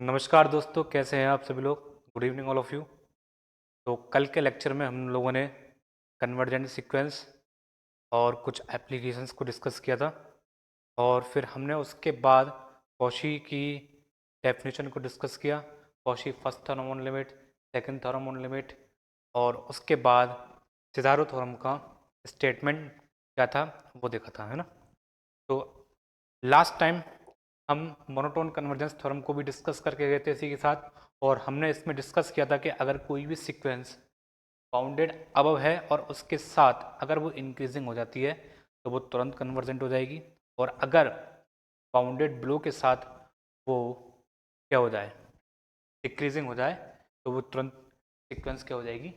नमस्कार दोस्तों, कैसे हैं आप सभी लोग। Good evening all of you. तो कल के लेक्चर में हम लोगों ने कन्वर्जेंट सीक्वेंस और कुछ एप्लीकेशंस को डिस्कस किया था, और फिर हमने उसके बाद कॉशी की डेफिनेशन को डिस्कस किया। Cauchy first theorem on limit, second theorem on limit, और उसके बाद सिदारो थ्योरम का स्टेटमेंट क्या था वो देखा था, है ना। तो लास्ट टाइम हम मोनोटोन कन्वर्जेंस थ्योरम को भी डिस्कस करके गए थे इसी के साथ, और हमने इसमें डिस्कस किया था कि अगर कोई भी सीक्वेंस बाउंडेड अबव है और उसके साथ अगर वो इंक्रीजिंग हो जाती है तो वो तुरंत कन्वर्जेंट हो जाएगी, और अगर बाउंडेड बिलो के साथ वो क्या हो जाए, डिक्रीजिंग हो जाए, तो वो तुरंत सीक्वेंस क्या हो जाएगी,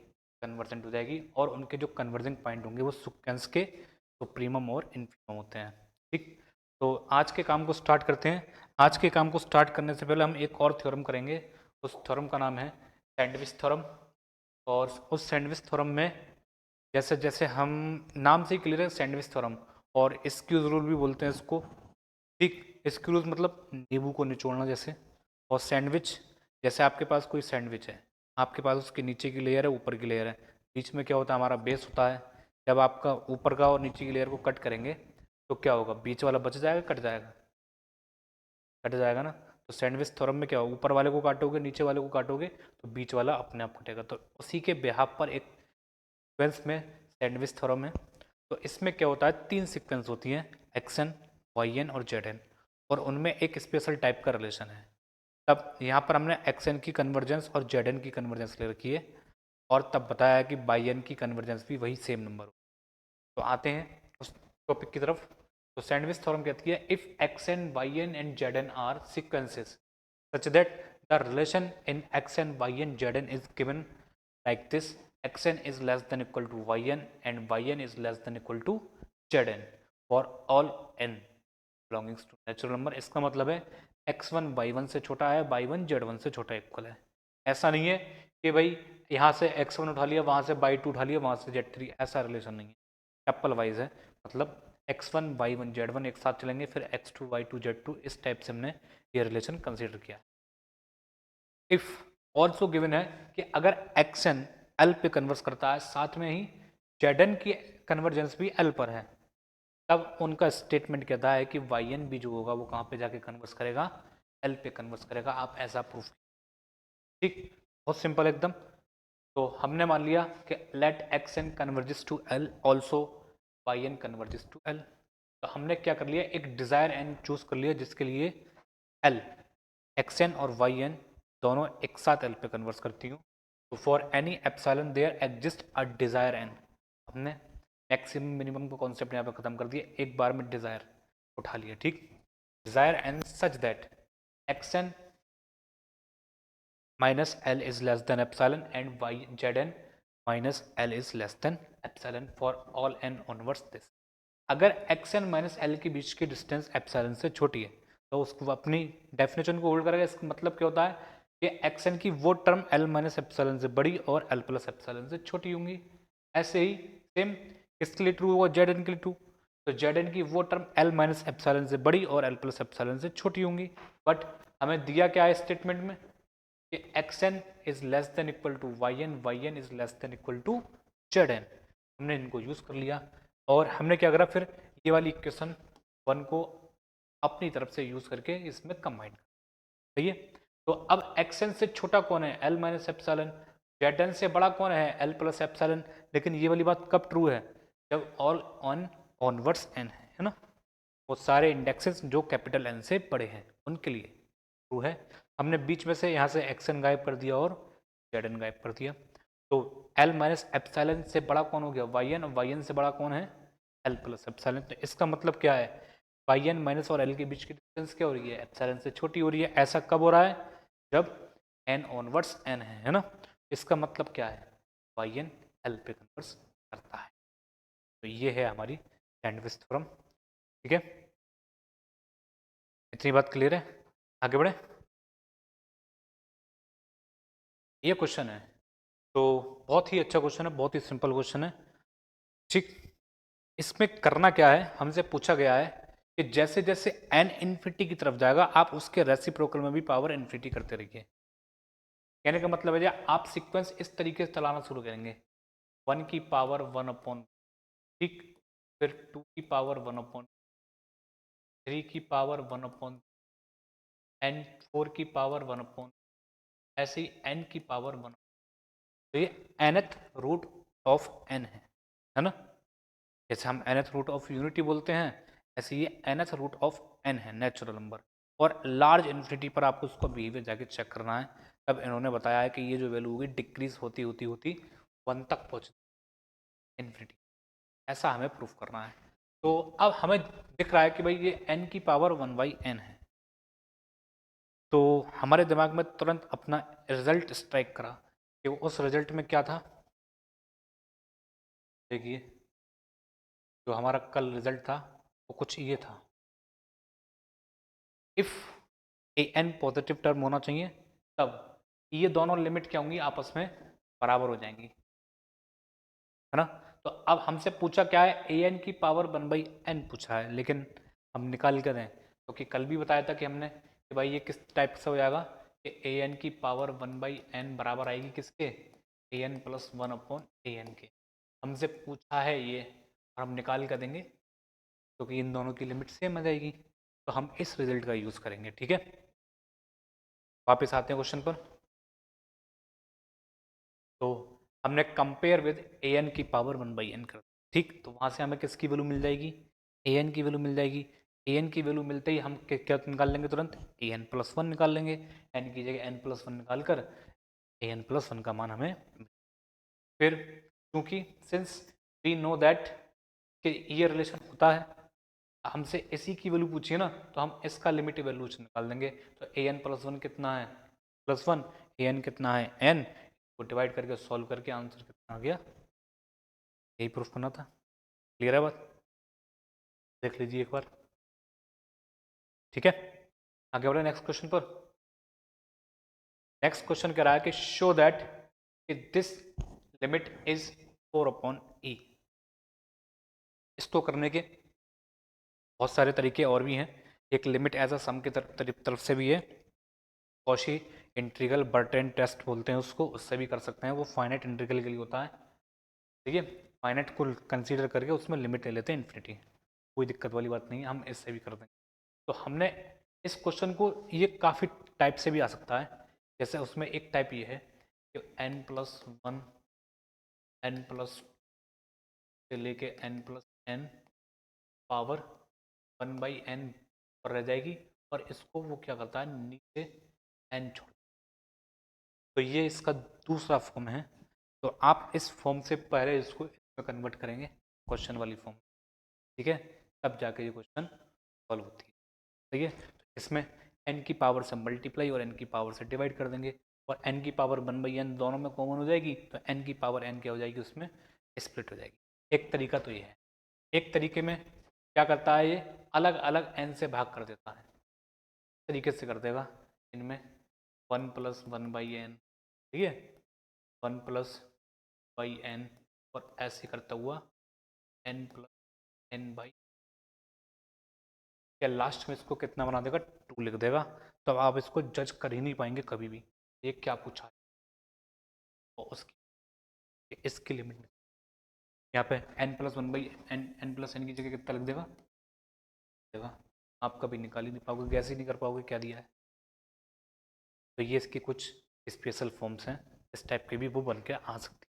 कन्वर्जेंट हो जाएगी। और उनके जो कन्वर्जिंग पॉइंट होंगे वो सीक्वेंस के सुप्रीमम और इन्फीमम होते हैं। ठीक, तो आज के काम को स्टार्ट करते हैं। आज के काम को स्टार्ट करने से पहले हम एक और थ्योरम करेंगे। उस थ्योरम का नाम है सैंडविच थ्योरम। और उस सैंडविच थ्योरम में जैसे जैसे हम नाम से ही क्लियर है, सैंडविच थ्योरम, और स्क्यूज रूल भी बोलते हैं इसको। ठीक, स्क्यूज मतलब नींबू को निचोड़ना जैसे, और सैंडविच जैसे आपके पास कोई सैंडविच है, आपके पास उसके नीचे की लेयर है, ऊपर की लेयर है, बीच में क्या होता है, हमारा बेस होता है। जब आपका ऊपर का और नीचे की लेयर को कट करेंगे तो क्या होगा, बीच वाला बच जाएगा, कट जाएगा, कट जाएगा ना। तो सैंडविच थ्योरम में क्या होगा, ऊपर वाले को काटोगे, नीचे वाले को काटोगे, तो बीच वाला अपने आप कटेगा। तो उसी के बिहाफ पर एक सीक्वेंस में सैंडविच थ्योरम है। तो इसमें क्या होता है, तीन सीक्वेंस होती हैं, एक्स एन, वाई एन और जेड एन, और उनमें एक स्पेशल टाइप का रिलेशन है। तब यहाँ पर हमने एक्स एन की कन्वर्जेंस और जेड एन की कन्वर्जेंस ले रखी है, और तब बताया है कि बाई एन की कन्वर्जेंस भी वही सेम नंबर हो। तो आते हैं उस टॉपिक की तरफ। तो सैंडविच थ्योरम कहती है, if x n, y n and z n are sequences such that the relation in xn, yn, zn is given like this: xn is less than equal to yn and yn is less than equal to zn for all n belongs to natural number। इसका मतलब है x1 y1 से छोटा है, y1 z1 से छोटा equal है। ऐसा नहीं है कि भाई यहाँ से x1 उठा लिया, वहाँ से y2 उठा लिया, वहाँ से z3, ऐसा रिलेशन नहीं है, एप्पल वाइज है। मतलब x1 y1 z1 एक साथ चलेंगे, फिर x2 y2 z2, इस टाइप से हमने ये रिलेशन कंसीडर किया। इफ ऑल्सो गिवन है कि अगर एक्स एन एल पे कन्वर्स करता है, साथ में ही जेड एन की कन्वर्जेंस भी एल पर है, तब उनका स्टेटमेंट कहता है कि वाई एन भी जो होगा वो कहाँ पे जाके कन्वर्स करेगा, एल पे कन्वर्स करेगा। आप ऐसा प्रूफ, ठीक, बहुत सिंपल एकदम। तो हमने मान लिया कि let x n converges to l, also y n converges to l. तो हमने क्या कर लिया, एक डिजायर एन चूज कर लिया जिसके लिए एल, एक्स एन और वाई एन दोनों एक साथ एल पे कन्वर्स करती हूँ। तो for any epsilon there exist a desire n. हमने मैक्सिमम मिनिमम को कॉन्सेप्ट यहाँ पे खत्म कर दिया, एक बार में डिजायर उठा लिया। ठीक, desire n such that x n minus l is less than epsilon and y z n minus l is less than epsilon for all n onwards this. अगर एक्स एन माइनस एल के बीच की distance epsilon से छोटी है तो उसको अपनी डेफिनेशन को होल्ड करेगा। इसका मतलब क्या होता है कि एक्स एन की वो टर्म एल माइनस एप्सिलॉन से बड़ी और एल प्लस एप्सिलॉन से छोटी होंगी। ऐसे ही सेम किसके लिए ट्रू होगा, जेड एन के लिए ट्रू। तो जेड एन की वो टर्म एल माइनस एप्सिलॉन से बड़ी और एल प्लस एप्सिलॉन से छोटी होंगी। बट हमें दिया क्या है स्टेटमेंट में कि x n is less than equal to y n is less than equal to z n. हमने इनको यूज कर लिया, और हमने क्या करा, फिर ये वाली इक्वेशन वन को अपनी तरफ से यूज करके इसमें कंबाइन कर, सही है। तो अब एक्स एन से छोटा कौन है, l minus epsilon. Z n से बड़ा कौन है, एल प्लस एप्सिलॉन। लेकिन ये वाली बात कब ट्रू है, जब ऑल ऑन ऑनवर्ड्स एन है ना, वो सारे इंडेक्सेस जो कैपिटल एन से बड़े हैं उनके लिए ट्रू है। हमने बीच में से यहाँ से एक्स एन गायब कर दिया और जेड एन गायब कर दिया। तो एल माइनस एप्सिलॉन से बड़ा कौन हो गया, वाई एन, और वाई एन से बड़ा कौन है, एल प्लस एप्सिलॉन। तो इसका मतलब क्या है, वाई एन माइनस और एल के बीच की डिस्टेंस क्या हो रही है, एप्सिलॉन से छोटी हो रही है। ऐसा कब हो रहा है, जब एन ऑनवर्ड्स एन है ना। इसका मतलब क्या है, वाई एन एल पे कन्वर्स करता है। तो ये है हमारी सैंडविच थ्योरम। ठीक है, इतनी बात क्लियर है, आगे बढ़े। ये क्वेश्चन है, तो बहुत ही अच्छा क्वेश्चन है, बहुत ही सिंपल क्वेश्चन है। ठीक, इसमें करना क्या है, हमसे पूछा गया है कि जैसे जैसे n इन्फिनिटी की तरफ जाएगा आप उसके रेसिप्रोकल में भी पावर इन्फिनिटी करते रहिए। कहने का मतलब है आप सीक्वेंस इस तरीके से चलाना शुरू करेंगे, 1 की पावर 1/, ठीक, फिर 2 की पावर 1/, 3 की पावर 1/, n 4 की पावर 1/, ऐसे ही n की पावर 1। तो ये nth रूट ऑफ n है ना। जैसे हम nth रूट ऑफ यूनिटी बोलते हैं, ऐसे ये nth रूट ऑफ n है, नेचुरल नंबर। और लार्ज इन्फिनिटी पर आपको उसको बिहेवियर जाके चेक करना है। तब इन्होंने बताया है कि ये जो वैल्यू होगी डिक्रीज होती होती होती 1 तक पहुँचती इन्फिनिटी। ऐसा हमें प्रूफ करना है। तो अब हमें दिख रहा है कि भाई ये n की पावर 1/n है। तो हमारे दिमाग में तुरंत अपना रिजल्ट स्ट्राइक करा कि उस रिजल्ट में क्या था। देखिए जो हमारा कल रिजल्ट था वो कुछ ये था, if a n positive term होना चाहिए तब ये दोनों लिमिट क्या होंगी, आपस में बराबर हो जाएंगी, है ना। तो अब हमसे पूछा क्या है, ए एन की पावर 1/n पूछा है, लेकिन हम निकाल कर दें क्योंकि कल भी बताया था कि हमने कि भाई ये किस टाइप से हो जाएगा कि ए एन की पावर 1/n बराबर आएगी किसके, ए एन प्लस 1/an के। हमसे पूछा है ये और हम निकाल कर देंगे क्योंकि इन दोनों की लिमिट सेम आ जाएगी। तो हम इस रिजल्ट का यूज़ करेंगे, ठीक है। वापस आते हैं क्वेश्चन पर। तो हमने कंपेयर विद ए एन की पावर 1/n कर, ठीक। तो वहाँ से हमें किसकी वैल्यू मिल जाएगी, ए एन की वैल्यू मिल जाएगी। ए एन की वैल्यू मिलते ही हम क्या निकाल लेंगे, तुरंत ए एन प्लस 1 निकाल लेंगे। एन की जगह n प्लस 1 निकाल कर ए एन प्लस 1 का मान हमें, फिर क्योंकि सिंस वी नो दैट कि ये रिलेशन होता है, हमसे इसी की वैल्यू पूछिए ना, तो हम इसका लिमिट वैल्यू निकाल देंगे। तो ए एन प्लस 1 कितना है, +1, ए एन कितना है n, को डिवाइड करके सॉल्व करके आंसर कितना आ गया, यही प्रूफ करना था। क्लियर है बात, देख लीजिए एक बार, ठीक है। आगे बढ़े नेक्स्ट क्वेश्चन पर। नेक्स्ट क्वेश्चन कह रहा है कि show that this limit is 4/e। इसको करने के बहुत सारे तरीके और भी हैं। एक लिमिट एज अ सम की तरफ से भी है, कॉशी इंटीग्रल बर्टन टेस्ट बोलते हैं उसको, उससे भी कर सकते हैं। वो फाइनाइट इंटीग्रल के लिए होता है, ठीक है। फाइनाइट को कंसीडर करके उसमें लिमिट ले लेते हैं इन्फिनिटी, कोई दिक्कत वाली बात नहीं है, हम इससे भी कर देंगे। तो हमने इस क्वेश्चन को, ये काफ़ी टाइप से भी आ सकता है। जैसे उसमें एक टाइप ये है कि n+1 n+ से लेके n+n पावर 1/n पर रह जाएगी, और इसको वो क्या करता है, नीचे n छोड़। तो ये इसका दूसरा फॉर्म है। तो आप इस फॉर्म से पहले इसको इसमें कन्वर्ट करेंगे, क्वेश्चन वाली फॉर्म, ठीक है, तब जाके ये क्वेश्चन सॉल्व होती है। ठीक है, तो इसमें n की पावर से मल्टीप्लाई और n की पावर से डिवाइड कर देंगे, और n की पावर 1/n दोनों में कॉमन हो जाएगी, तो n की पावर n क्या हो जाएगी, उसमें स्प्लिट हो जाएगी। एक तरीका तो ये है। एक तरीके में क्या करता है, ये अलग अलग n से भाग कर देता है, इस तरीके से कर देगा, इनमें 1+1/n, ठीक है, 1+n, और ऐसे करता हुआ n+n/, क्या लास्ट में इसको कितना बना देगा, 2 लिख देगा। तो आप इसको जज कर ही नहीं पाएंगे कभी भी, ये क्या पूछा है, और उसकी इसकी लिमिट यहाँ पे n+1/n, n+n की जगह कितना लिख देगा, आप कभी निकाल ही नहीं पाओगे, गैस ही नहीं कर पाओगे क्या दिया है। तो ये इसके कुछ स्पेशल फॉर्म्स हैं, इस टाइप के भी वो बन के आ सकती है।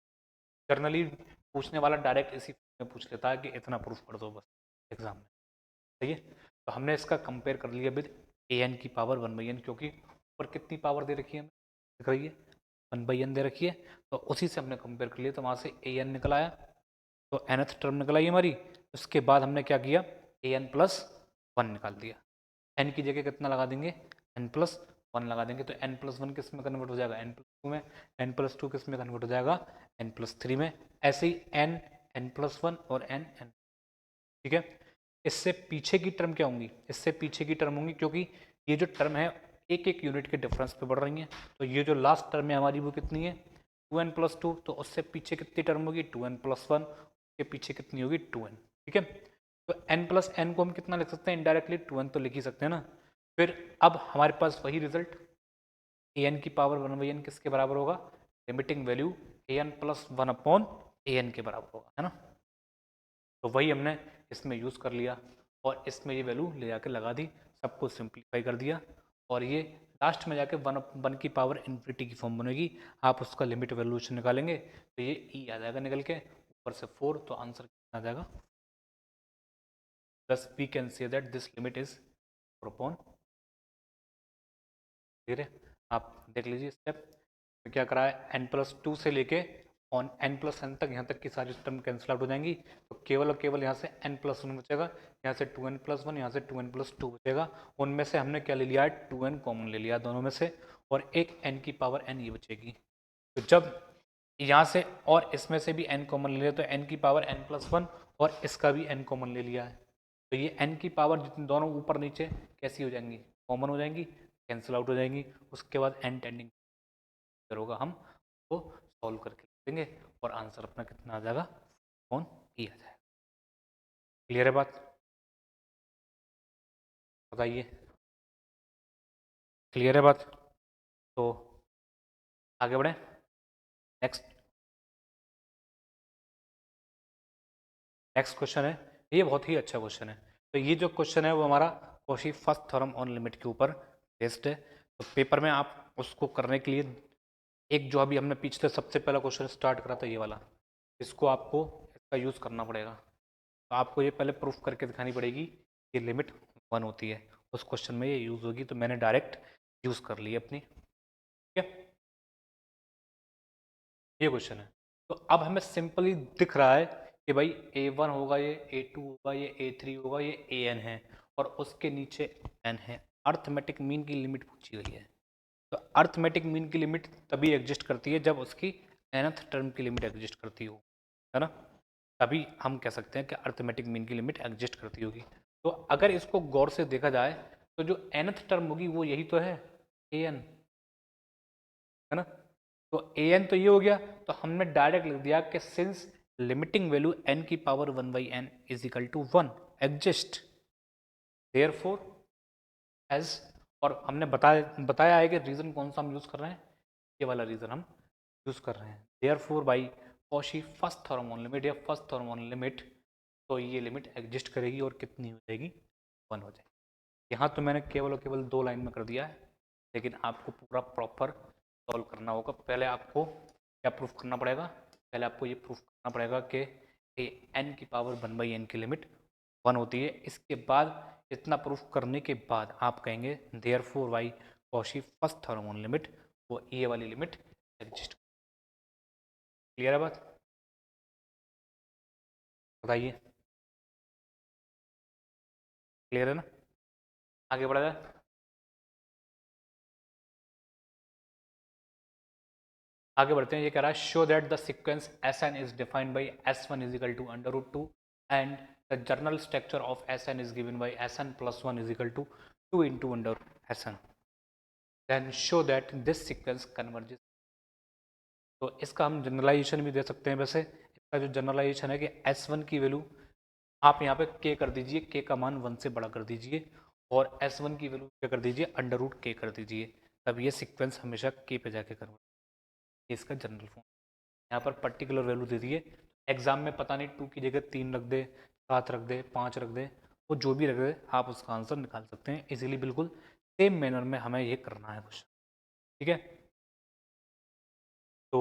जर्नली पूछने वाला डायरेक्ट इसी में पूछ लेता है कि इतना प्रूफ कर दो बस एग्जाम में, सही है। तो हमने इसका कंपेयर कर लिया विद ए एन की पावर 1/n, क्योंकि ऊपर कितनी पावर दे रखी है हमें, दिख रही है 1/n दे रखी है, तो उसी से हमने कंपेयर कर लिया, तो वहाँ से ए एन निकल आया, तो nth टर्म निकल आई हमारी। उसके बाद हमने क्या किया, ए एन प्लस 1 निकाल दिया, n की जगह कितना लगा देंगे, n+1 लगा देंगे, तो n+1 किस में कन्वर्ट हो जाएगा, n+2 में, n+2 किस में कन्वर्ट हो जाएगा, n+3 में, ऐसे ही n, n+1 और n, ठीक है। इससे पीछे की टर्म क्या होंगी, इससे पीछे की टर्म होंगी, क्योंकि ये जो टर्म है एक एक यूनिट के डिफरेंस पे बढ़ रही है। तो ये जो लास्ट टर्म है हमारी वो कितनी है, 2n+2, तो उससे पीछे कितनी टर्म होगी, 2n+1, के पीछे कितनी होगी 2n, ठीक है। तो n+n को हम कितना लिख सकते हैं इनडायरेक्टली 2n तो लिख ही सकते हैं ना। फिर अब हमारे पास वही रिजल्ट an की पावर 1/n किसके बराबर होगा, लिमिटिंग वैल्यू an+1/an के बराबर होगा, है ना। तो वही हमने इसमें यूज़ कर लिया और इसमें ये वैल्यू ले जाके लगा दी, सबको सिंप्लीफाई कर दिया और ये लास्ट में जाके वन की पावर इन्फिनिटी की फॉर्म बनेगी। आप उसका लिमिट वैल्यूशन निकालेंगे तो ये ई आ जाएगा निकल के, ऊपर से 4, तो आंसर कितना आ जाएगा। Thus we can say that this limit is 4/, ठीक है। आप देख लीजिए स्टेप में क्या करा है, n+2 से लेके ऑन n+n तक, यहाँ तक की सारी टर्म कैंसिल आउट हो जाएंगी, तो केवल और केवल यहाँ से n+1 बचेगा, यहाँ से 2n+1, यहाँ से 2n+2 बचेगा। उनमें से हमने क्या ले लिया है, 2n कॉमन ले लिया दोनों में से, और एक n की पावर n ये बचेगी। तो जब यहाँ से और इसमें से भी n कॉमन ले लिया तो n की पावर n+1 और इसका भी n कॉमन ले लिया है, तो ये n की पावर जितनी दोनों ऊपर नीचे कैसी हो जाएंगी, कॉमन हो जाएंगी, कैंसिल आउट हो जाएंगी। उसके बाद n टेंडिंग होगा, हम वो सॉल्व करके देंगे और आंसर अपना कितना आ जाएगा, ऑन ई आ जाएगा। क्लियर है बात, बताइए, क्लियर है बात। तो आगे बढ़े, नेक्स्ट क्वेश्चन है, ये बहुत ही अच्छा क्वेश्चन है। तो ये जो क्वेश्चन है वो हमारा Cauchy first theorem on limit के ऊपर बेस्ड है। तो पेपर में आप उसको करने के लिए एक जो अभी हमने पिछले सबसे पहला क्वेश्चन स्टार्ट करा था ये वाला, इसको आपको इसका यूज़ करना पड़ेगा। तो आपको ये पहले प्रूफ करके दिखानी पड़ेगी कि लिमिट 1 होती है, उस क्वेश्चन में ये यूज़ होगी। तो मैंने डायरेक्ट यूज़ कर ली अपनी, ठीक है। ये क्वेश्चन है, तो अब हमें सिंपली दिख रहा है कि भाई A1 होगा, ये A2 होगा, ये A3 होगा, ये AN है और उसके नीचे N है। अर्थमेटिक मीन की लिमिट पूछी गई है। तो अर्थमेटिक मीन की लिमिट तभी एग्जिस्ट करती है जब उसकी nth टर्म की लिमिट एग्जिस्ट करती हो, है ना। तभी हम कह सकते हैं कि अर्थमेटिक मीन की लिमिट एग्जिस्ट करती होगी। तो अगर इसको गौर से देखा जाए तो जो nth टर्म होगी वो यही तो है, AN, है ना। तो an तो ये हो गया, तो हमने डायरेक्ट लिख दिया कि सिंस लिमिटिंग वैल्यू n की power 1/n is equal to 1 exist, therefore as, और हमने बताया है कि रीजन कौन सा हम यूज कर रहे हैं, ये वाला रीजन हम यूज कर रहे हैं। Therefore by Cauchy first theorem on limit या फर्स्ट थ्योरम ऑन लिमिट, तो ये लिमिट एग्जिस्ट करेगी और कितनी हो जाएगी, 1 हो जाएगी। यहाँ तो मैंने केवल और केवल 2 लाइन में कर दिया है, लेकिन आपको पूरा प्रॉपर सॉल्व करना होगा। पहले आपको क्या प्रूफ करना पड़ेगा, पहले आपको ये प्रूफ करना पड़ेगा कि n की पावर 1/n की लिमिट 1 होती है। इसके बाद इतना प्रूफ करने के बाद आप कहेंगे therefore by Cauchy first theorem on limit, वो ये वाली लिमिट एग्जिस्ट। क्लियर है बात, बताइए, क्लियर है ना। आगे बढ़ा जाए, आगे बढ़ते हैं। ये कह रहा है show that the sequence Sn is defined by S1 is equal to √2 and the general structure of Sn is given by Sn+1 is equal to 2 into √Sn, then show that this sequence converges. तो इसका हम generalisation भी दे सकते हैं। वैसे इसका जो generalisation है कि S1 की वैल्यू आप यहाँ पे k कर दीजिए, k का मान 1 से बड़ा कर दीजिए, और S1 की वैल्यू क्या कर दीजिए, √k कर दीजिए, तब ये सीक्वेंस हमेशा k पे जाके कन्वर्ट, ये इसका जनरल फॉर्म। यहाँ पर पर्टिकुलर वैल्यू दे दिए, एग्जाम में पता नहीं 2 की जगह 3 रख दे, 7 रख दे, 5 रख दे, वो जो भी रख दे आप उसका आंसर निकाल सकते हैं इजीली, बिल्कुल सेम मैनर में हमें ये करना है क्वेश्चन, ठीक है। तो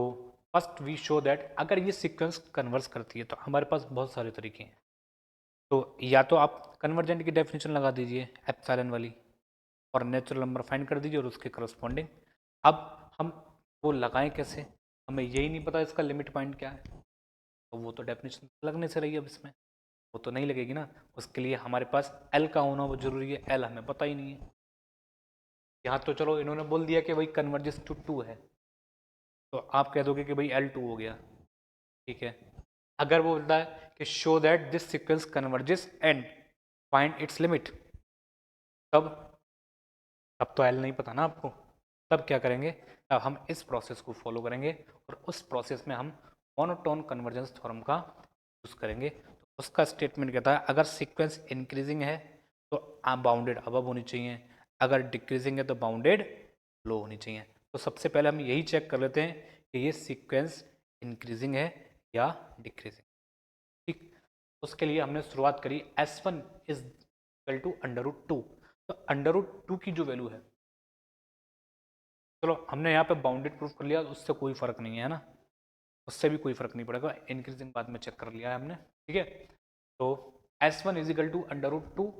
फर्स्ट वी शो दैट अगर ये सीक्वेंस कन्वर्स करती है तो हमारे पास बहुत सारे तरीके हैं। तो या तो आप कन्वर्जेंट की डेफिनेशन लगा दीजिए एप्सिलॉन वाली और नेचुरल नंबर फाइंड कर दीजिए और उसके करस्पॉन्डिंग। अब हम वो लगाएं कैसे, हमें यही नहीं पता इसका लिमिट पॉइंट क्या है, तो वो तो डेफिनेशन लगने से रही है। अब इसमें वो तो नहीं लगेगी ना, उसके लिए हमारे पास एल का होना वो जरूरी है, एल हमें पता ही नहीं है। यहाँ तो चलो इन्होंने बोल दिया कि भाई कन्वर्जेस टू 2 है, तो आप कह दोगे कि भाई L2 हो गया, ठीक है। अगर वो बोलता है कि show that this sequence converges and find its limit, तब तब तो एल नहीं पता ना आपको, तब क्या करेंगे, तब हम इस प्रोसेस को फॉलो करेंगे और उस प्रोसेस में हम मोनोटोन कन्वर्जेंस थ्योरम का यूज़ करेंगे। उसका स्टेटमेंट कहता है अगर सीक्वेंस इंक्रीजिंग है तो बाउंडेड अबव होनी चाहिए, अगर डिक्रीजिंग है तो बाउंडेड लो होनी चाहिए। तो सबसे पहले हम यही चेक कर लेते हैं कि ये सीक्वेंस इंक्रीजिंग है या डिक्रीजिंग। ठीक, उसके लिए हमने शुरुआत करी S1 इज इक्वल टू √2। तो √2 की जो वैल्यू है, चलो हमने यहाँ पे बाउंडेड प्रूफ कर लिया, उससे कोई फर्क नहीं है ना, उससे भी कोई फर्क नहीं पड़ेगा, इंक्रीजिंग बाद में चेक कर लिया है हमने। ठीक है, तो S1 इज इक्वल टू √2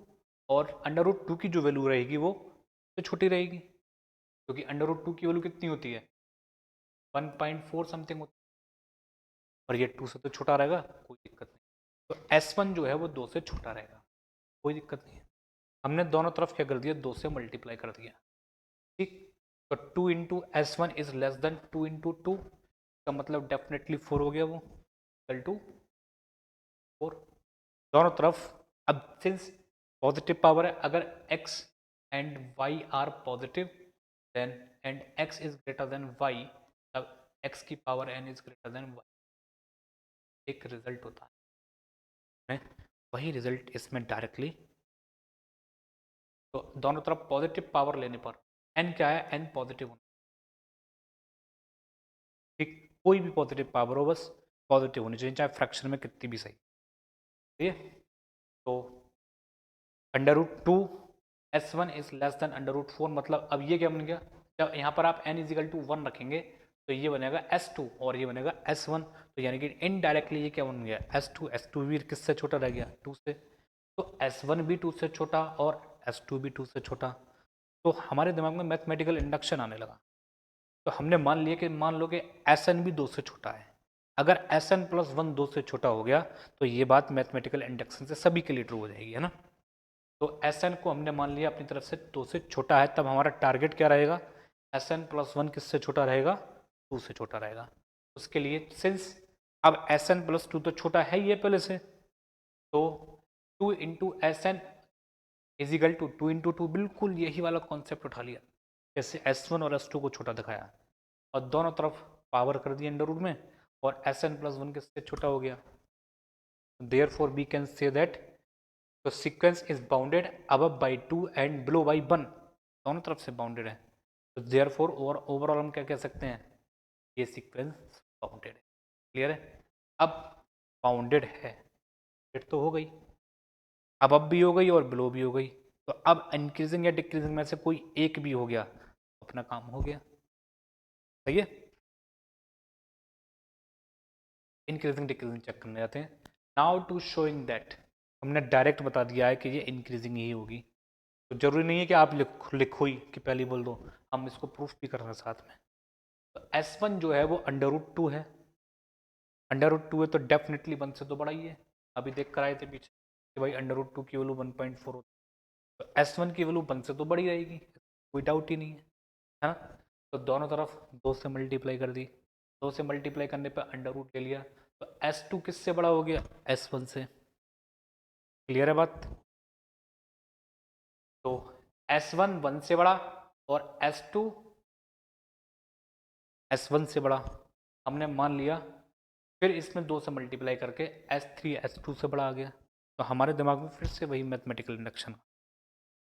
और √2 की जो वैल्यू रहेगी वो तो छोटी रहेगी, क्योंकि √2 की वैल्यू कितनी होती है 1.4 समथिंग होती है, और ये 2 से तो छोटा रहेगा, कोई दिक्कत नहीं। तो S1 जो है वो 2 से छोटा रहेगा, कोई दिक्कत नहीं है। हमने दोनों तरफ क्या कर दिया, 2 से मल्टीप्लाई कर दिया। ठीक, तो 2 into S1 is less then 2 into 2 का मतलब डेफिनेटली 4 हो गया, वो इक्वल टू 4 दोनों तरफ। अब सिंस पॉजिटिव पावर है, अगर x and y are positive then and x is greater than y, तब x की power n is greater than y, एक रिजल्ट होता है। वही रिजल्ट इसमें डायरेक्टली, तो दोनों तरफ पॉजिटिव पावर लेने पर n क्या है, n पॉजिटिव होना, ठीक, कोई भी पॉजिटिव पावर हो बस पॉजिटिव होनी चाहिए, चाहे फ्रैक्शन में कितनी भी सही। ठीक है, तो √2 S1 इज लेस देन √4, मतलब अब ये क्या बन गया, जब यहाँ पर आप n इजिकल टू 1 रखेंगे तो ये बनेगा S2 और ये बनेगा S1, तो यानी कि इनडायरेक्टली ये क्या बन गया S2 भी किससे छोटा रह गया 2 से, तो S1 भी 2 से छोटा और S2 भी 2 से छोटा। तो हमारे दिमाग में मैथमेटिकल इंडक्शन आने लगा, तो हमने मान लिया कि मान लो कि Sn भी 2 से छोटा है, अगर Sn प्लस 1 2 से छोटा हो गया तो ये बात मैथमेटिकल इंडक्शन से सभी के लिए ट्रू हो जाएगी, है ना। तो Sn को हमने मान लिया अपनी तरफ से 2 से छोटा है, तब हमारा टारगेट क्या रहेगा, Sn प्लस 1 किससे छोटा रहेगा, 2 से छोटा रहेगा। उसके लिए सिंस अब Sn प्लस 2 तो छोटा है ही है पहले से, तो 2 into Sn is equal to 2 into 2, बिल्कुल यही वाला कॉन्सेप्ट उठा लिया, जैसे S1 और S2 को छोटा दिखाया और दोनों तरफ पावर कर दी अंडर रूट में, और Sn प्लस 1 किससे छोटा हो गया, therefore we can say that तो sequence is bounded above by 2 and below by 1, दोनों तरफ से बाउंडेड है, तो देयरफॉर ओवरऑल हम क्या कह सकते हैं, ये सीक्वेंस बाउंडेड है। क्लियर है, अब बाउंडेड है फिर तो हो गई, अब भी हो गई और बिलो भी हो गई, तो अब इंक्रीजिंग या डिक्रीजिंग में से कोई एक भी हो गया तो अपना काम हो गया। सही है, इंक्रीजिंग डिक्रीजिंग चेक करने जाते हैं। नाउ टू शोइंग दैट, हमने डायरेक्ट बता दिया है कि ये इंक्रीजिंग ही होगी, तो जरूरी नहीं है कि आप लिखो ही कि पहले बोल दो, हम इसको प्रूफ भी कर रहे हैं साथ में। तो S1 जो है वो √2 है, √2 है तो डेफिनेटली 1 से तो बड़ा ही है, अभी देख कर आए थे पीछे कि भाई √2 की वैल्यू 1.4 होती है, तो S1 की वैल्यू 1 से तो बड़ी रहेगी, कोई डाउट ही नहीं है ना। तो दोनों तरफ 2 से मल्टीप्लाई कर दी, 2 से मल्टीप्लाई करने पर अंडर रूट ले लिया, तो S2 किससे बड़ा हो गया, S1 से। क्लियर है बात, तो S1 1 से बड़ा और S2 S1 से बड़ा हमने मान लिया, फिर इसमें 2 से मल्टीप्लाई करके S3 S2 से बड़ा आ गया, तो हमारे दिमाग में फिर से वही मैथमेटिकल इंडक्शन,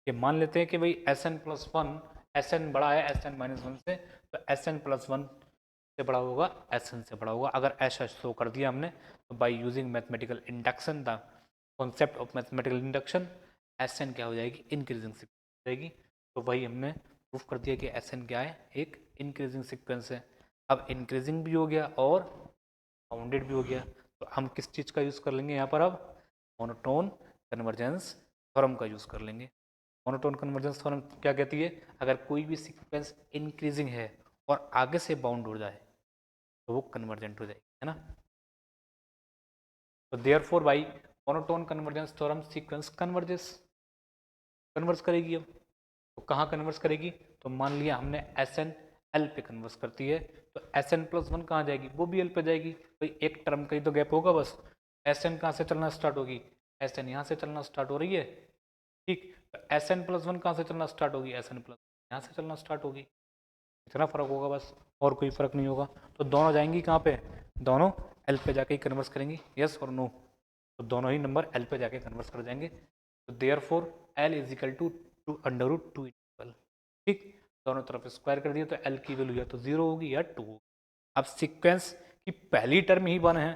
ये मान लेते हैं कि भाई Sn प्लस 1 Sn बड़ा है Sn माइनस 1 से, तो Sn प्लस 1 से बड़ा होगा Sn से बड़ा होगा, अगर ऐसा शो कर दिया हमने तो by using mathematical induction, the concept of mathematical induction, Sn क्या हो जाएगी, इंक्रीजिंग सीक्वेंस हो जाएगी। तो वही हमने प्रूफ कर दिया कि Sn क्या है, एक इंक्रीजिंग सीक्वेंस है। अब इंक्रीजिंग भी हो गया और बाउंडेड भी हो गया, तो हम किस चीज़ का यूज़ कर लेंगे यहाँ पर, अब मोनोटोन कन्वर्जेंस थ्योरम का यूज़ कर लेंगे। मोनोटोन कन्वर्जेंस थ्योरम क्या कहती है, अगर कोई भी सीक्वेंस इंक्रीजिंग है और आगे से बाउंड हो जाए तो वो कन्वर्जेंट हो जाएगी, है ना। तो therefore by monotone convergence theorem sequence converse करेगी। अब तो कहाँ कन्वर्स करेगी, तो मान लिया हमने Sn L पे कन्वर्स करती है, तो Sn प्लस 1 कहाँ जाएगी, वो भी L पे जाएगी, तो एक टर्म का ही तो गैप होगा बस। Sn कहाँ से चलना स्टार्ट होगी, Sn यहाँ से चलना स्टार्ट हो रही है, ठीक, तो Sn प्लस 1 कहाँ से चलना स्टार्ट होगी, Sn प्लस यहाँ से चलना स्टार्ट होगी, इतना फर्क होगा बस, और कोई फर्क नहीं होगा। तो दोनों जाएंगी कहाँ पे, दोनों L पे जाके ही कन्वर्स करेंगी, यस और नो। तो दोनों ही नंबर एल पे जाके कन्वर्ट कर जाएंगे। तो therefore l is equal to under root 2 equal, ठीक, दोनों तरफ स्क्वायर कर दिया तो एल की वैल्यू या तो 0 होगी या 2 होगी। अब सीक्वेंस की पहली टर्म ही 1 है,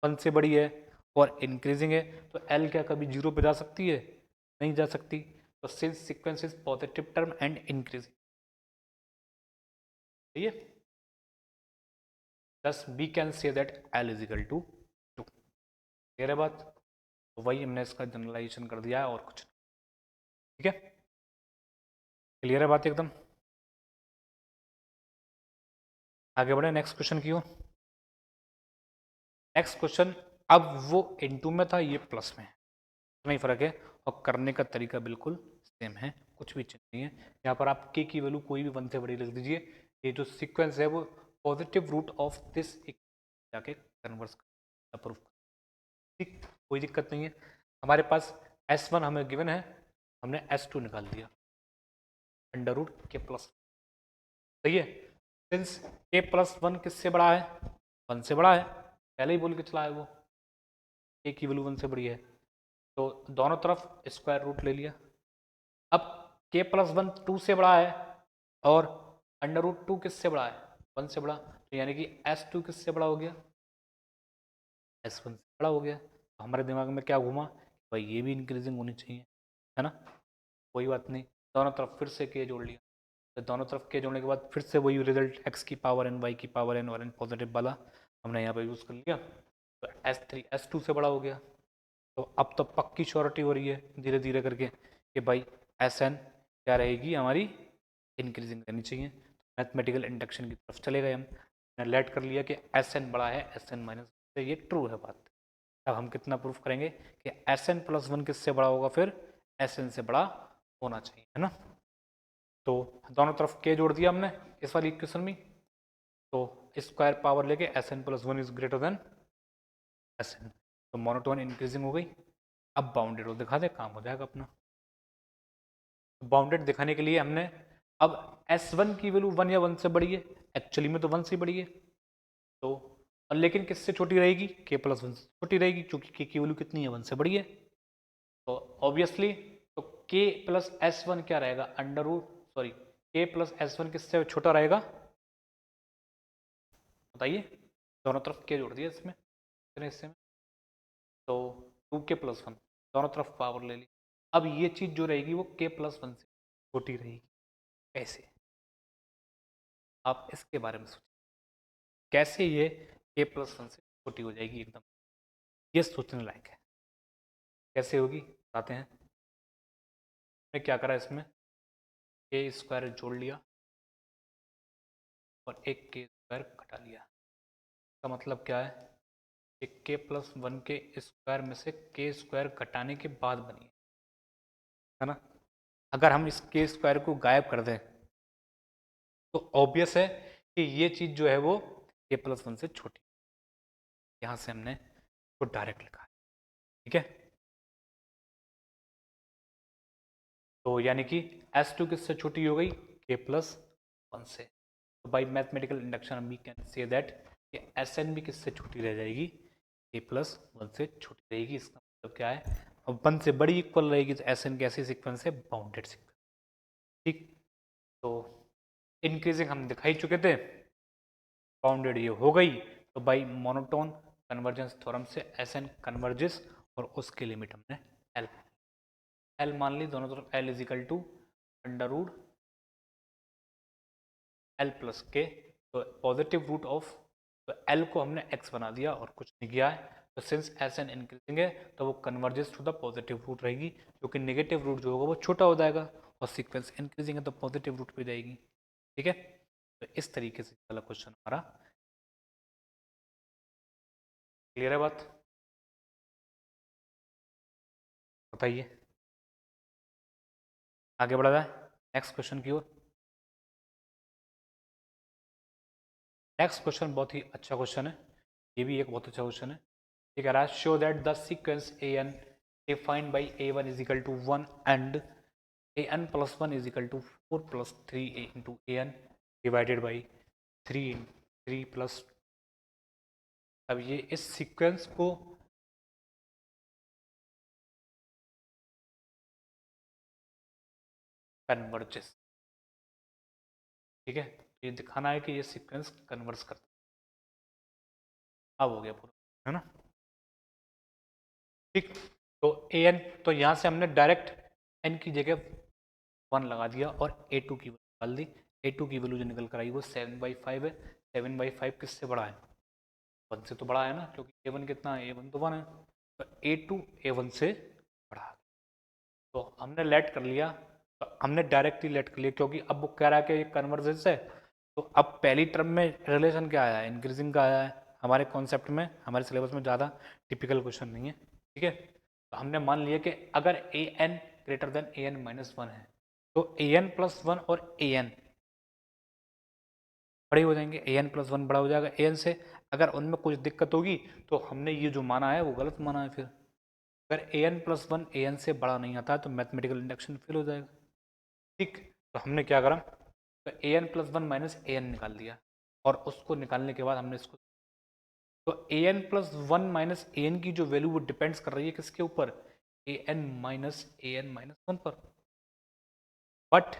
1 से बड़ी है और इंक्रीजिंग है, तो एल क्या कभी 0 पे जा सकती है? नहीं जा सकती। तो since sequence is positive term and increasing, सही है, thus we can say that L is equal to 2। Clear है बात? तो वही हमने इसका जनरलाइजेशन कर दिया है और कुछ, ठीक है, क्लियर है बात एकदम? आगे बढ़े नेक्स्ट क्वेश्चन की ओर। नेक्स्ट क्वेश्चन, अब वो इनटू में था, ये प्लस में है, इतना ही फर्क है और करने का तरीका बिल्कुल सेम है, कुछ भी चेंज नहीं है। यहाँ पर आप के की वैल्यू कोई भी 1 से बड़ी लिख दीजिए, ये जो सीक्वेंस है वो पॉजिटिव रूट ऑफ दिस जाके कन्वर्स प्रूफ, ठीक, कोई दिक्कत नहीं है। हमारे पास S1 हमें गिवन है, हमने S2 निकाल दिया अंडर रूट के प्लस, सही है, सिंस के प्लस 1 किससे बड़ा है? 1 से बड़ा है, पहले ही बोल के चला है वो, के की वैल्यू 1 से बड़ी है, तो दोनों तरफ स्क्वायर रूट ले लिया। अब के प्लस 1 2 से बड़ा है और अंडर रूट 2 किससे बड़ा है? 1 से बड़ा, तो यानी कि S2 किससे बड़ा हो गया? S1 से बड़ा हो गया। तो हमारे दिमाग में क्या घूमा, भाई ये भी इंक्रीजिंग होनी चाहिए, है ना, कोई बात नहीं, दोनों तरफ फिर से के जोड़ लिया, तो दोनों तरफ के जोड़ने के बाद फिर से वही रिजल्ट x की पावर n, y की पावर n और n पॉजिटिव वाला हमने यहाँ पे यूज़ कर लिया, तो S3 S2 से बड़ा हो गया। तो अब तो पक्की श्योरिटी हो रही है धीरे धीरे करके कि भाई Sn क्या रहेगी हमारी, इंक्रीजिंग रहनी चाहिए। मैथमेटिकल इंडक्शन की तरफ चले गए हमने लेट कर लिया कि Sn बड़ा है Sn माइनस, तो ये ट्रू है बात। अब हम कितना प्रूफ करेंगे कि Sn प्लस 1 किससे बड़ा होगा? फिर Sn से बड़ा होना चाहिए, है ना। तो दोनों तरफ के जोड़ दिया हमने इस वाली इक्वेशन में, तो स्क्वायर पावर लेके Sn plus 1 is greater then Sn, तो मोनोटोन इंक्रीजिंग हो गई। अब बाउंडेड हो दिखा दे, काम हो जाएगा अपना। बाउंडेड दिखाने के लिए हमने अब S1 की वैल्यू 1 या 1 से बड़ी है, एक्चुअली में तो 1 से बड़ी है, तो और लेकिन किससे छोटी रहेगी? के प्लस 1 से छोटी रहेगी, क्योंकि के की वैल्यू कितनी है? 1 से बड़ी है, तो ऑब्वियसली तो के प्लस S1 क्या रहेगा? अंडर रूट, सॉरी, के प्लस S1 किससे छोटा रहेगा? बताइए, दोनों तरफ के जोड़ दिया इसमें, इतने हिस्से में, तो 2k प्लस 1, दोनों तरफ पावर ले ली। अब ये चीज़ जो रहेगी वो k प्लस 1 से छोटी रहेगी, कैसे? आप इसके बारे में सोचिए, कैसे ये k प्लस 1 से छोटी हो जाएगी एकदम, ये सोचने लायक है। कैसे होगी बताते हैं। हमने क्या करा इसमें, के स्क्वायर जोड़ लिया और एक के स्क्वायर घटा लिया, इसका मतलब क्या है कि के प्लस 1 के स्क्वायर में से के स्क्वायर घटाने के बाद बनी है ना। अगर हम इस के स्क्वायर को गायब कर दें तो ऑब्वियस है कि ये चीज़ जो है वो के प्लस 1 से छोटी, यहाँ से हमने तो डायरेक्ट लिखा, ठीक है। तो यानी कि S2 किससे छोटी हो गई? के प्लस 1 से। तो by mathematical induction we can say that कि Sn भी किससे छोटी रह जाएगी? के प्लस 1 से छोटी रहेगी। इसका मतलब क्या है, अब 1 से बड़ी इक्वल रहेगी, तो Sn कैसी सीक्वेंस है? बाउंडेड सीक्वेंस, ठीक। तो इंक्रीजिंग हम दिखाई चुके थे, बाउंडेड ये हो गई, तो बाई मोनोटोन कन्वर्जेंस थ्योरम से Sn कन्वर्जेस, और उसकी लिमिट हमने L L मान ली, दोनों तरफ L is equal to under root L plus के, तो पॉजिटिव रूट ऑफ, तो L को हमने x बना दिया और कुछ नहीं किया है। तो सिंस Sn इंक्रीजिंग है तो वो converges to the positive root रहेगी, क्योंकि नेगेटिव रूट जो होगा वो छोटा हो जाएगा, और सीक्वेंस इंक्रीजिंग है तो पॉजिटिव रूट पे जाएगी, ठीक है। तो इस तरीके से पहला क्वेश्चन हमारा क्लियर है बात? बताइए, आगे बढ़ा जाए नेक्स्ट क्वेश्चन की ओर। नेक्स्ट क्वेश्चन बहुत ही अच्छा क्वेश्चन है, ये भी एक बहुत अच्छा क्वेश्चन है। ये कह रहा है show that the sequence an defined by a1 is equal to 1 and an plus 1 is equal to 4 plus 3a into an divided by 3 plus। अब ये इस सीक्वेंस को कन्वर्जेस। ठीक है, ये दिखाना है कि ये सीक्वेंस कन्वर्स करता है। अब हो गया पूरा, है ना। ठीक, तो ए एन, तो यहाँ से हमने डायरेक्ट एन की जगह 1 लगा दिया और A2 की वैल्यू डाल दी। A2 की वैल्यू जो निकल कर आई वो 7/5 है। 7/5 किससे बड़ा है? 1 से तो बड़ा है ना, क्योंकि A1 कितना है? A1 तो 1 है, तो A2 A1 से बड़ा है। तो हमने लेट कर लिया, तो हमने डायरेक्टली लेट कर लिया, क्योंकि अब वो कह रहा है कि ये कन्वर्जेंस है। तो अब पहली टर्म में रिलेशन क्या आया है? इंक्रीजिंग का आया है। हमारे कॉन्सेप्ट में, हमारे सिलेबस में ज़्यादा टिपिकल क्वेश्चन नहीं है। ठीक है, तो हमने मान लिया कि अगर A N greater than A N minus one है, तो ए एन प्लस वन और ए एन बड़े हो जाएंगे। ए एन प्लस वन बड़ा हो जाएगा ए एन से। अगर उनमें कुछ दिक्कत होगी तो हमने ये जो माना है वो गलत माना है। फिर अगर A N plus one A N से बड़ा नहीं आता है तो मैथमेटिकल इंडक्शन फेल हो जाएगा। ठीक, तो हमने क्या करा, तो A N plus one minus A N निकाल दिया, और उसको निकालने के बाद हमने इसको, तो A N plus one minus A N की जो वैल्यू वो डिपेंड्स कर रही है किसके ऊपर? ए एन माइनस वन पर। बट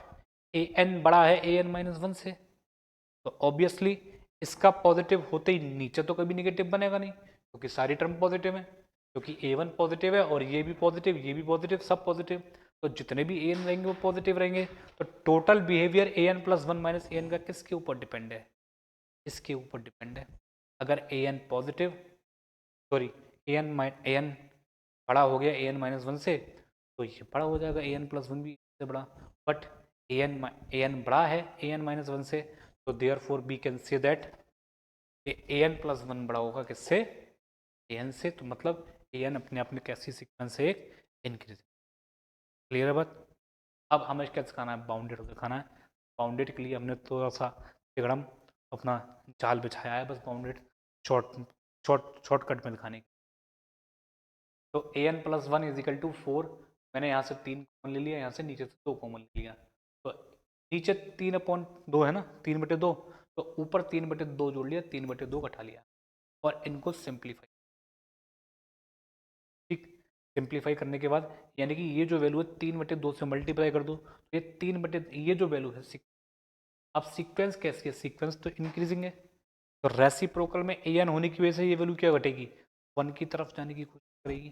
ए एन बड़ा है ए एन माइनस वन से, तो ऑब्वियसली इसका पॉजिटिव होते ही नीचे तो कभी निगेटिव बनेगा नहीं, क्योंकि सारी टर्म पॉजिटिव है। क्योंकि ए वन पॉजिटिव है और ये भी पॉजिटिव, ये भी पॉजिटिव, सब पॉजिटिव, तो जितने भी ए एन रहेंगे वो पॉजिटिव रहेंगे। तो total behaviour A N plus one minus A N का किसके ऊपर डिपेंड है? इसके ऊपर डिपेंड है। अगर ए n positive, sorry, A N बड़ा हो गया ए एन माइनस वन से, तो ये बड़ा हो जाएगा ए एन प्लस वन भी से बड़ा। बट ए एन बड़ा है ए एन माइनस वन से, तो therefore we can say that a N plus one बड़ा होगा किससे? ए एन से। तो मतलब ए एन अपने आप में कैसी सीक्वेंस है? एक इंक्रीज। क्लियर है बात? अब हमें क्या दिखाना है? बाउंडेड दिखाना है। बाउंडेड के लिए हमने थोड़ा सा तिगड़म अपना जाल बिछाया है, बस बाउंडेड शॉर्टकट में दिखाने की। तो A N plus one is equal to four. मैंने यहाँ से 3 कॉमन ले लिया, यहाँ से नीचे से 2 कॉमन ले लिया। तो नीचे 3/2 है ना, 3/2, तो ऊपर 3/2 जोड़ लिया, 3/2 घटा लिया, और इनको सिंप्लीफाई। ठीक, सिंप्लीफाई करने के बाद यानी कि ये जो वैल्यू है 3/2 से मल्टीप्लाई कर दो, तो ये 3/, ये जो वैल्यू है अब सीक्वेंस कैसी है? सीक्वेंस तो इंक्रीजिंग है, तो रेसिप्रोकल में ए एन होने की वजह से ये वैल्यू क्या घटेगी? 1 की तरफ जाने की कोशिश करेगी।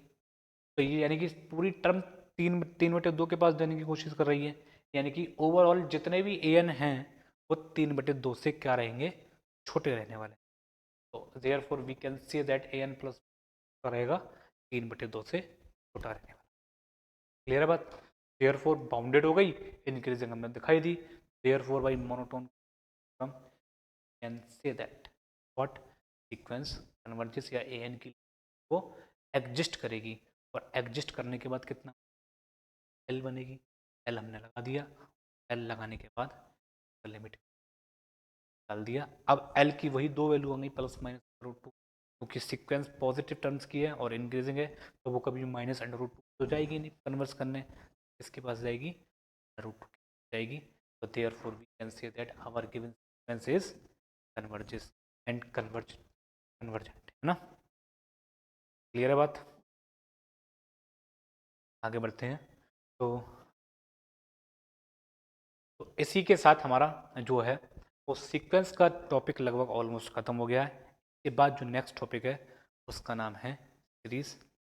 तो ये यानी कि पूरी टर्म 3/2 के पास जाने की कोशिश कर रही है। यानी कि ओवरऑल जितने भी ए एन हैं वो 3/2 से क्या रहेंगे? छोटे रहने वाले। तो therefore we can say that a N plus रहेगा 3/2 से छोटा रहने वाला। क्लियर है बात? देयर फोर बाउंडेड हो गई, इंक्रीजिंग हमने दिखाई दी। Therefore by monotone can say that what sequence converges, या ए एन की वो एग्जिस्ट करेगी, और एग्जिस्ट करने के बाद कितना एल बनेगी? एल हमने लगा दिया। एल लगाने के बाद लिमिट डाल दिया। अब एल की वही दो वैल्यू होंगी, प्लस माइनस √2, क्योंकि सीक्वेंस पॉजिटिव टर्म्स की है और इंक्रीजिंग है, तो वो कभी माइनस √2 तो जाएगी नहीं कन्वर्स करने। इसके पास जाएगी √2 जाएगी। तो therefore we can say that our given sequence is converges and convergent, है ना। क्लियर है बात? आगे बढ़ते हैं। तो इसी के साथ हमारा जो है वो सीक्वेंस का टॉपिक लगभग ऑलमोस्ट ख़त्म हो गया है। इसके बाद जो नेक्स्ट टॉपिक है उसका नाम है सीरीज़